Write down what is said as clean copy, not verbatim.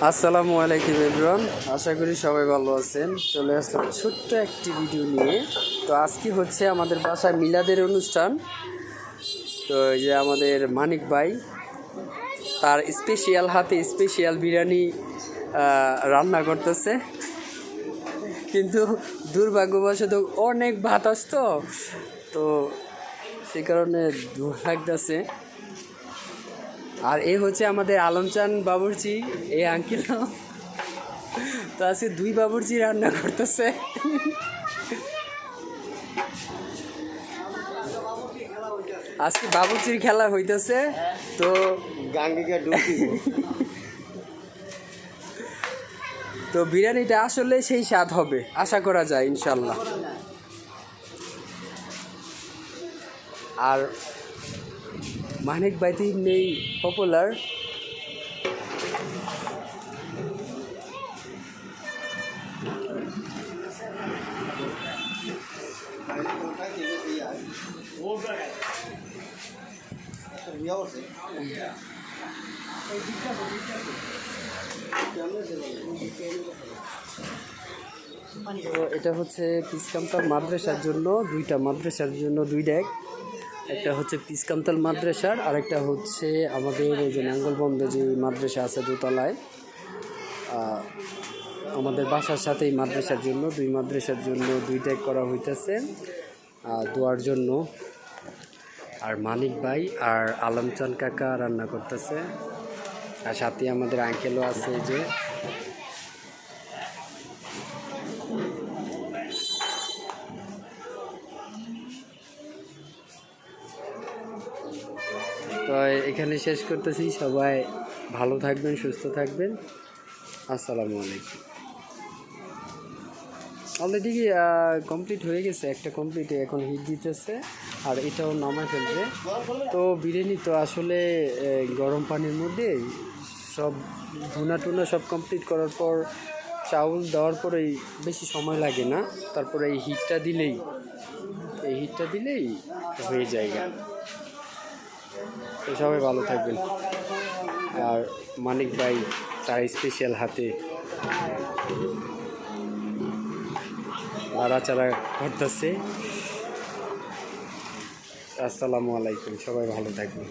আসসালামু আলাইকুম এভরিওয়ান, আশা করি সবাই ভালো আছেন। চলে আসলাম ছোট্ট একটি ভিডিও নিয়ে। তো আজকে হচ্ছে আমাদের বাসায় মিলাদের অনুষ্ঠান। তো এই যে আমাদের মানিক ভাই তার স্পেশাল হাতে স্পেশাল বিরিয়ানি রান্না করতেছে, কিন্তু দুর্ভাগ্যবশত অনেক ভাত আসতো, তো সে কারণে ধোঁয়া লাগতেছে। আর এ হচ্ছে আমাদের আলমচান বাবুর্চি, এই আঙ্কেল। তো আজকে দুই বাবুর্চি রান্না করতেছে। আজকে বাবুর্চির খেলা হইতেছে। তো তো বিরিয়ানিটা আসলে সেই স্বাদ হবে, আশা করা যায় ইনশাল্লাহ। আর মানিক ভাই নেই পপুলার। তো এটা হচ্ছে পিসকামতাল মাদ্রাসার জন্য দুই ডেক। একটা হচ্ছে পিসকামতাল মাদ্রাসার, আর একটা হচ্ছে আমাদের এই যে নাঙ্গলবন্ধ যে মাদ্রাসা আছে দোতলায়, আমাদের বাসার সাথে এই মাদ্রাসার জন্য দুই ডেক করা হইতেছে দোয়ার জন্য। আর মানিক ভাই আর আলমচান কাকা রান্না করতেছে, আর সাথে আমাদের আঙ্কেলও আছে যে। তো এখানে শেষ করতেছি। সবাই ভালো থাকবেন, সুস্থ থাকবেন। আসসালামু আলাইকুম। অলরেডি কমপ্লিট হয়ে গেছে, একটা কমপ্লিট, এখন হিট দিতেছে, আর এটাও নামায় ফেলবে। তো বিরিয়ানি তো আসলে গরম পানির মধ্যে সব ভুনা টুনা সব কমপ্লিট করার পর চাউল দেওয়ার পরেই বেশি সময় লাগে না, তারপরে এই হিটটা দিলেই হয়ে যায়। তো সবাই ভালো থাকবেন। আর মানিক ভাই তার স্পেশাল হাতে নাড়াচাড়া করতেছে। আসসালামু আলাইকুম, সবাই ভালো থাকবেন।